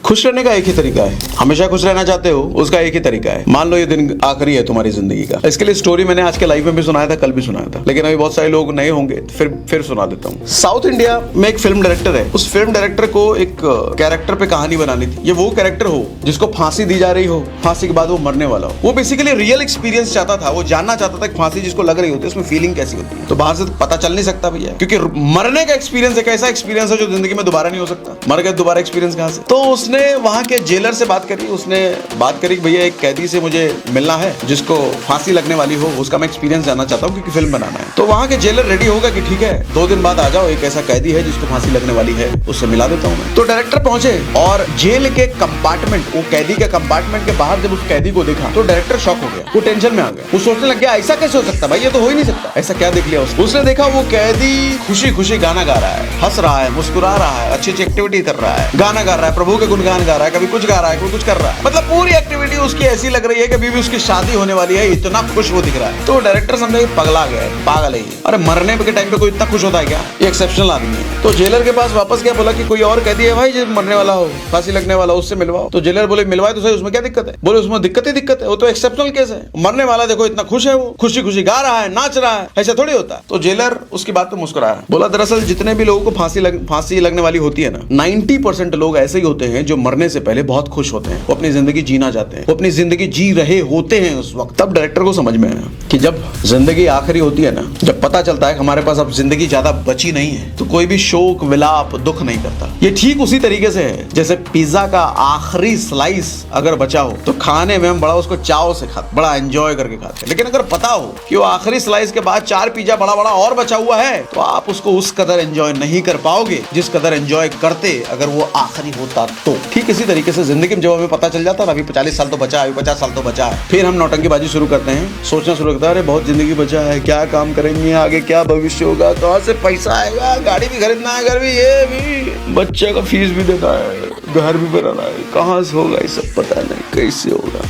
खुश रहने का एक ही तरीका है, हमेशा खुश रहना चाहते हो उसका एक ही तरीका है। मान लो ये दिन आखिरी है तुम्हारी जिंदगी का, इसके लिए स्टोरी मैंने आज के लाइव में भी सुनाया था, कल भी सुनाया था, लेकिन अभी बहुत सारे लोग नए होंगे, फिर सुना देता हूँ। साउथ इंडिया में एक फिल्म डायरेक्टर है, उस फिल्म डायरेक्टर को एक कैरेक्टर पे कहानी बनानी थी। ये वो कैरेक्टर हो जिसको फांसी दी जा रही हो, फांसी के बाद वो मरने वाला हो। वो बेसिकली रियल एक्सपीरियंस चाहता था, वो जानना चाहता था कि फांसी जिसको लग रही होती है उसमें फीलिंग कैसी होती है। तो बाहर से पता चल नहीं सकता भैया, क्योंकि मरने का एक्सपीरियंस एक ऐसा एक्सपीरियंस है जो जिंदगी में दोबारा नहीं हो सकता। मर गए दोबारा एक्सपीरियंस कहां से? तो उसने वहां के जेलर से बात करी, उसने बात करी भैया एक कैदी से मुझे मिलना है जिसको फांसी लगने वाली हो, उसका मैं एक्सपीरियंस जानना चाहता हूँ क्योंकि फिल्म बनाना है। तो वहां के जेलर रेडी होगा कि ठीक है 2 दिन बाद आ जाओ, एक ऐसा कैदी है जिसको फांसी लगने वाली है, उससे मिला देता हूँ मैं। तो डायरेक्टर पहुंचे और जेल के कंपार्टमेंट, वो कैदी के कंपार्टमेंट के बाहर जब उस कैदी को देखा तो डायरेक्टर शॉक हो गया, वो टेंशन में आ गया। वो सोचने लग गया ऐसा कैसे हो सकता भाई, ये तो हो ही नहीं सकता। ऐसा क्या देख लिया उसने देखा वो कैदी खुशी खुशी गाना गा रहा है, हंस रहा है, मुस्कुरा रहा है, अच्छी अच्छी एक्टिविटी कर रहा है, गाना गा रहा है, प्रभु के गुणगान गा रहा है, कभी कुछ गा रहा है, कोई कुछ कर रहा है, मतलब पूरी एक्टिविटी उसकी ऐसी लग रही है कि अभी भी उसकी शादी होने वाली है, इतना खुश वो दिख रहा है। तो डायरेक्टर समझे पगला गया, पागल है। अरे मरने के टाइम पे कोई इतना खुश होता है क्या? ये एक्सेप्शनल आदमी है। तो जेलर के पास वापस गया, बोला कि कोई और कैदी है भाई जो मरने वाला हो, फांसी लगने वाला, उससे मिलवाओ। तो जेलर बोले मिलवाए तो सही, उसमें क्या दिक्कत है? बोले उसमें दिक्कत ही दिक्कत है, वो तो एक्सेप्शनल केस है। मरने वाला देखो इतना खुश है, वो खुशी खुशी गा रहा है, नाच रहा है, ऐसा थोड़ी होता। तो जेलर उसकी बात पे मुस्कुराया, बोला दरअसल जितने भी लोगों को फांसी लगने वाली होती है ना, 90% लोग ऐसे ही होते हैं जो मरने से पहले बहुत खुश होते हैं, वो अपनी जिंदगी जीना चाहते हैं, वो अपनी जिंदगी जी रहे होते हैं उस वक्त। तब डायरेक्टर को समझ में आया कि जब जिंदगी आखिरी होती है ना, जब पता चलता है कि हमारे पास अब जिंदगी ज्यादा बची नहीं है, तो कोई भी शोक विलाप दुख नहीं करता। ये ठीक उसी तरीके से है जैसे पिज्जा का आखिरी स्लाइस अगर बचा हो तो खाने में हम बड़ा उसको चाव से खाते, बड़ा एंजॉय करके खाते हैं। लेकिन अगर पता हो कि वो आखिरी स्लाइस के बाद 4 पिज्जा बड़ा बड़ा और बचा हुआ है, तो आप उसको उस कदर एंजॉय नहीं कर पाओगे जिस कदर एंजॉय करते अगर वो आखिरी होता तो। ठीक इसी तरीके से जिंदगी में जब हमें पता चल जाता है अभी 40 साल तो बचा है, अभी 50 साल तो बचा है, फिर हम नौटंकीबाजी शुरू करते हैं, सोचना शुरू करते हैं अरे बहुत जिंदगी बचा है, क्या काम करेंगे आगे, क्या भविष्य होगा, कहाँ से पैसा आएगा, गाड़ी भी खरीदना है, घर भी, ये भी, बच्चे का फीस भी देना है, घर भी बनाना है, कहाँ से होगा ये सब पता नहीं, कैसे होगा।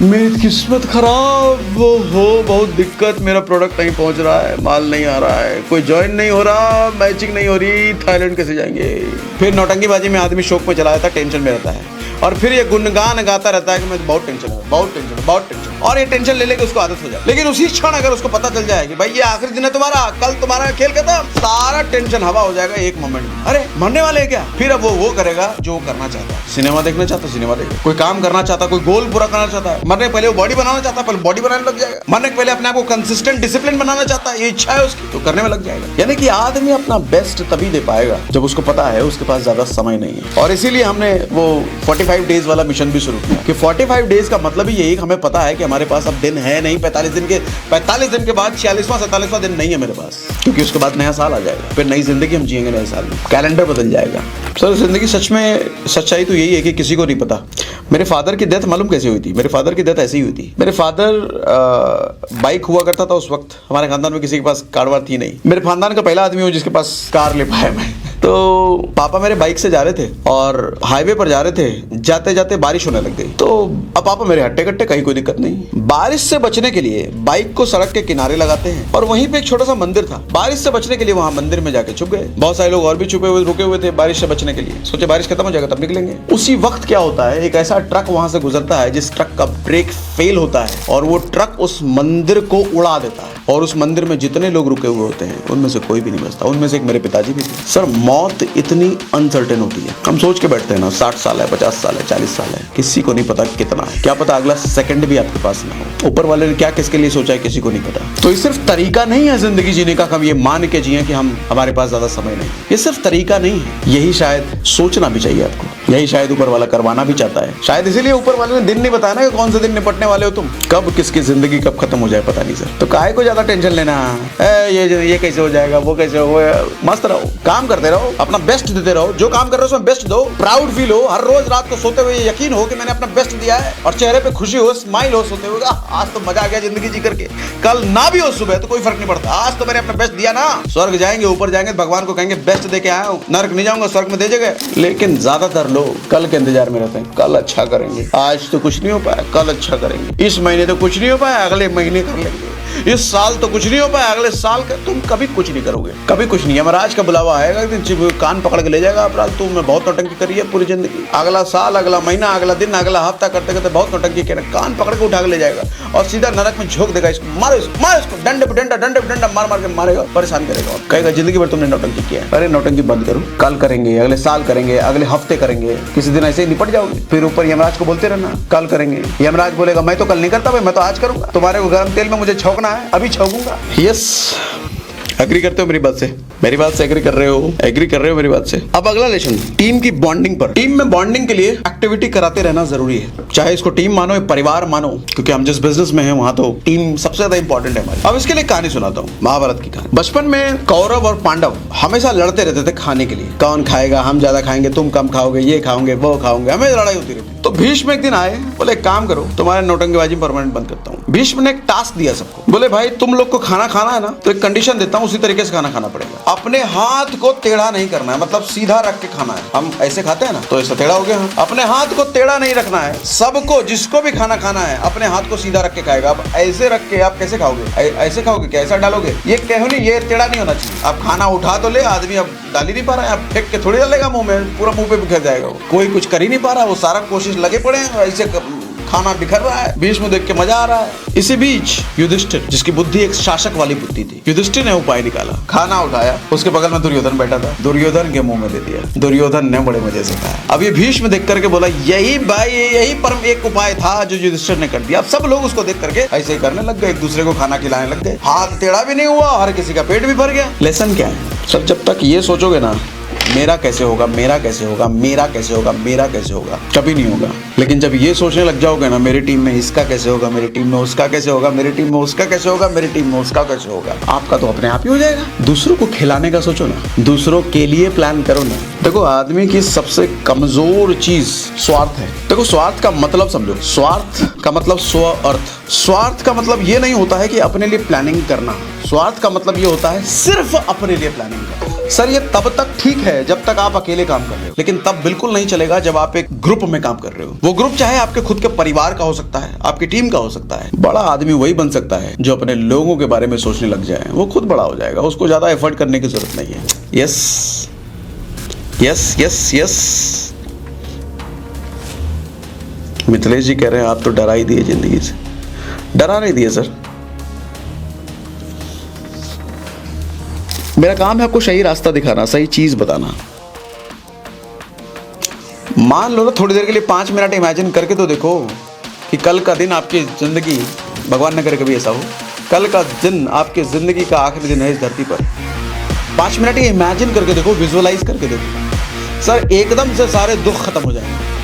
मेरी किस्मत खराब हो, बहुत दिक्कत, मेरा प्रोडक्ट नहीं पहुंच रहा है, माल नहीं आ रहा है, कोई ज्वाइन नहीं हो रहा, मैचिंग नहीं हो रही, थाईलैंड कैसे जाएंगे। फिर नौटंकीबाजी में आदमी शौक में चला जाता है, टेंशन में रहता है, और फिर ये गुणगान गाता रहता है कि मैं बहुत टेंशन है, बहुत टेंशन है, बहुत टेंशन, और ये टेंशन ले लेके उसको आदत हो जाए। लेकिन उसी क्षण अगर उसको पता चल जाए कि भाई ये आखिरी दिन है तुम्हारा, कल तुम्हारा खेल खत्म, सारा टेंशन हवा हो जाएगा एक मोमेंट में। अरे मरने वाले हैं क्या? फिर अब वो करेगा जो करना चाहता है, सिनेमा देखना चाहता है सिनेमा देखेगा, कोई काम करना चाहता है, कोई गोल पूरा करना चाहता है, मरने पहले वो बॉडी बनाना चाहता है, पहले बॉडी बनाने लग जाएगा, मरने के पहले अपने आप को कंसिस्टेंट डिसिप्लिन बनाना चाहता है, ये इच्छा है उसकी, तो करने में लग जाएगा। यानी कि आदमी अपना बेस्ट तभी दे पाएगा जब उसको पता है उसके पास ज्यादा समय नहीं है। और इसीलिए हमने वो 45 डेज वाला मिशन भी शुरू किया कि 45 डेज का मतलब ही यही, हमें पता है कि हमारे पास अब दिन है नहीं, 45 दिन के बाद 46वां 47वां दिन नहीं है मेरे पास, क्योंकि उसके बाद नया साल आ जाएगा, फिर नई जिंदगी हम जिएंगे नए साल में, कैलेंडर बदल जाएगा। सर जिंदगी सच में सच्चाई तो यही है कि किसी को नहीं पता। मेरे फादर की डेथ मालूम कैसे हुई थी? मेरे फादर की डेथ ऐसी ही हुई थी। मेरे फादर बाइक हुआ करता था उस वक्त, हमारे खानदान में किसी के पास कार वार थी नहीं, मेरे खानदान का पहला आदमी हूँ जिसके पास कार ले पाया मैं। तो पापा मेरे बाइक से जा रहे थे और हाईवे पर जा रहे थे, जाते जाते बारिश होने लग गई। तो अब पापा मेरे हट्टे कट्टे, कहीं कोई दिक्कत नहीं। बारिश से बचने के लिए बाइक को सड़क के किनारे लगाते हैं और वहीं पे एक छोटा सा मंदिर था, बारिश से बचने के लिए वहां मंदिर में जाके छुप गए। बहुत सारे लोग और भी छुपे हुए रुके हुए थे बारिश से बचने के लिए, सोचे बारिश खत्म हो जाएगा तब निकलेंगे। उसी वक्त क्या होता है, एक ऐसा ट्रक वहां से गुजरता है जिस ट्रक का ब्रेक फेल होता है और वो ट्रक उस मंदिर को उड़ा देता है, और उस मंदिर में जितने लोग रुके हुए होते हैं उनमें से कोई भी नहीं बचता। उनमें से एक मेरे पिताजी भी थे। सर मौत इतनी अनसर्टेन होती है, हम सोच के बैठते हैं ना 60 साल है, 50 साल है, 40 साल है, किसी को नहीं पता कितना है, क्या पता अगला सेकंड भी आपके पास ना हो। ऊपर वाले ने क्या किसके लिए सोचा है किसी को नहीं पता। तो ये सिर्फ तरीका नहीं है जिंदगी जीने का, हम ये मान के जिए कि हम हमारे पास ज्यादा समय नहीं, ये सिर्फ तरीका नहीं है, यही शायद सोचना भी चाहिए आपको, यही शायद ऊपर वाला करवाना भी चाहता है। शायद इसीलिए ऊपर वाले ने दिन नहीं बताया ना कि कौन से दिन निपटने वाले हो तुम, कब किसकी जिंदगी कब खत्म हो जाए पता नहीं सर। तो काहे को ज्यादा टेंशन लेना, ये कैसे हो जाएगा, वो कैसे हो, मस्त रहो, काम करते रहो, अपना बेस्ट देते रहो, जो काम कर रहे हो उसमें बेस्ट दो, प्राउड फील हो, हर रोज रात को सोते हुए यकीन हो कि मैंने अपना बेस्ट दिया है, और चेहरे पे खुशी हो, स्माइल हो सोते हुए, आज तो मजा आ गया जिंदगी जी करके। कल ना भी हो सुबह तो कोई फर्क नहीं पड़ता, आज तो मैंने अपना बेस्ट दिया ना। स्वर्ग जाएंगे, ऊपर जाएंगे, भगवान को कहेंगे बेस्ट दे के आया हूँ, नरक नहीं जाऊंगा, स्वर्ग में दे जगह। लेकिन ज्यादातर लोग कल के इंतजार में रहते हैं, कल अच्छा करेंगे, आज तो कुछ नहीं हो पाया, कल अच्छा करेंगे, इस महीने तो कुछ नहीं हो पाया, अगले महीने कर लेंगे, इस साल तो कुछ नहीं हो पाया, अगले साल का तुम कभी कुछ नहीं करोगे, कभी कुछ नहीं। यमराज का बुलावा आएगा, कान पकड़ के ले जाएगा, अपराध तुमने बहुत नौटंकी करी है पूरी जिंदगी, अगला साल, अगला महीना, अगला दिन, अगला हफ्ता करते करते बहुत नौटंकी किया, कान पकड़ के उठा के ले जाएगा और सीधा नरक में झोंक देगा। इसको मारो, इसको डंडे पे डंडा मार मार के मारेगा, परेशान करेगा, कहेगा जिंदगी भर तुमने नौटंकी किया है। अरे नौटंकी बंद करो, कल करेंगे, अगले साल करेंगे, अगले हफ्ते करेंगे, किसी दिन ऐसे ही निपट जाओगे। फिर ऊपर यमराज को बोलते रहना कल करेंगे। यमराज बोलेगा मैं तो कल नहीं करता भाई, मैं तो आज करूंगा, तुम्हारे को गर्म तेल में मुझे छौंकना है, अभी छौंकूंगा। यस, एग्री करते हो मेरी बात से? मेरी बात से एग्री कर रहे हो? एग्री कर रहे हो मेरी बात से? अब अगला लेसन टीम की बॉन्डिंग पर। टीम में बॉन्डिंग के लिए एक्टिविटी कराते रहना जरूरी है, चाहे इसको टीम मानो या परिवार मानो, क्योंकि हम जिस बिजनेस में हैं वहां तो टीम सबसे ज्यादा इंपॉर्टेंट है हमारी। अब इसके लिए कहानी सुनाता हूँ, महाभारत की कहानी। बचपन में कौरव और पांडव हमेशा लड़ते रहते थे खाने के लिए, कौन खाएगा, हम ज्यादा खाएंगे, तुम कम खाओगे, ये खाओगे, वो खाओगे, हमें लड़ाई होती रहती। तो भीष्म एक दिन आए, बोले एक काम करो, तुम्हारे नौटंकीबाजी परमानेंट बंद करता हूँ। भीष्म ने एक टास्क दिया सबको, बोले भाई तुम लोग को खाना खाना है ना, तो एक कंडीशन देता हूँ, उसी तरीके से खाना खाना पड़ेगा। अपने हाथ को टेढ़ा नहीं करना है, मतलब सीधा रख के खाना है। हम ऐसे खाते हैं ना, तो ऐसा टेढ़ा हो गया। अपने हाथ को टेढ़ा नहीं रखना है, सबको जिसको भी खाना खाना है अपने हाथ को सीधा रख के खाएगा। अब ऐसे रख के आप कैसे खाओगे? ऐसे खाओगे क्या? ऐसा डालोगे? ये कहो नहीं, ये टेढ़ा नहीं होना चाहिए। आप खाना उठा तो ले, आदमी अब डाल ही नहीं पा रहा है, आप फेंक के थोड़ी डालेगा मुंह में, पूरा मुंह पे बिखर जाएगा। वो कोई कुछ कर ही नहीं पा रहा, वो सारा कोशिश लगे पड़े हैं, ऐसे खाना बिखर रहा है। भीष्म देख के मजा आ रहा है। इसी बीच युधिष्ठिर, जिसकी बुद्धि एक शासक वाली बुद्धि थी, युधिष्ठिर ने उपाय निकाला, खाना उठाया, उसके बगल में दुर्योधन बैठा था, दुर्योधन के मुंह में दे दिया। दुर्योधन ने बड़े मजे से खाया। अब ये भीष्म देख करके बोला यही भाई, यही परम एक उपाय था जो युधिष्ठिर ने कर दिया। अब सब लोग उसको देख करके ऐसे ही करने लग गए, एक दूसरे को खाना खिलाने लग गए। हाथ टेढ़ा भी नहीं हुआ, हर किसी का पेट भी भर गया। लेसन क्या है सब, जब तक ये सोचोगे ना मेरा कैसे होगा, मेरा कैसे होगा, मेरा कैसे होगा, मेरा कैसे होगा, कभी नहीं होगा। लेकिन जब ये सोचने लग जाओगे ना मेरी टीम में इसका कैसे होगा, मेरी टीम में उसका कैसे होगा, मेरी टीम में उसका कैसे होगा, मेरी टीम में उसका कैसे होगा, आपका तो अपने आप ही हो जाएगा। दूसरों को खिलाने का सोचो ना, दूसरों के लिए प्लान करो ना। देखो आदमी की सबसे कमजोर चीज स्वार्थ है। देखो स्वार्थ का मतलब समझो, स्वार्थ का मतलब स्व अर्थ। स्वार्थ का मतलब ये नहीं होता है कि अपने लिए प्लानिंग करना, स्वार्थ का मतलब ये होता है सिर्फ अपने लिए प्लानिंग करना। सर ये तब तक ठीक है जब तक आप अकेले काम कर रहे हो, लेकिन तब बिल्कुल नहीं चलेगा जब आप एक ग्रुप में काम कर रहे हो। वो ग्रुप चाहे आपके खुद के परिवार का हो सकता है, आपकी टीम का हो सकता है। बड़ा आदमी वही बन सकता है जो अपने लोगों के बारे में सोचने लग जाए, वो खुद बड़ा हो जाएगा, उसको ज्यादा एफर्ट करने की जरूरत नहीं है। Yes yes yes yes, Mithilesh ji कह रहे हैं आप तो डरा ही दिए जिंदगी से। डरा नहीं दिए सर, मेरा काम है आपको सही रास्ता दिखाना, सही चीज बताना। मान लो ना थोड़ी देर के लिए 5 मिनट इमेजिन करके तो देखो कि कल का दिन आपकी जिंदगी, भगवान न करे कभी ऐसा हो, कल का दिन आपकी जिंदगी का आखिरी दिन है इस धरती पर। 5 मिनट ये इमेजिन करके देखो, विजुअलाइज करके देखो, सर एकदम से सारे दुख खत्म हो जाएंगे।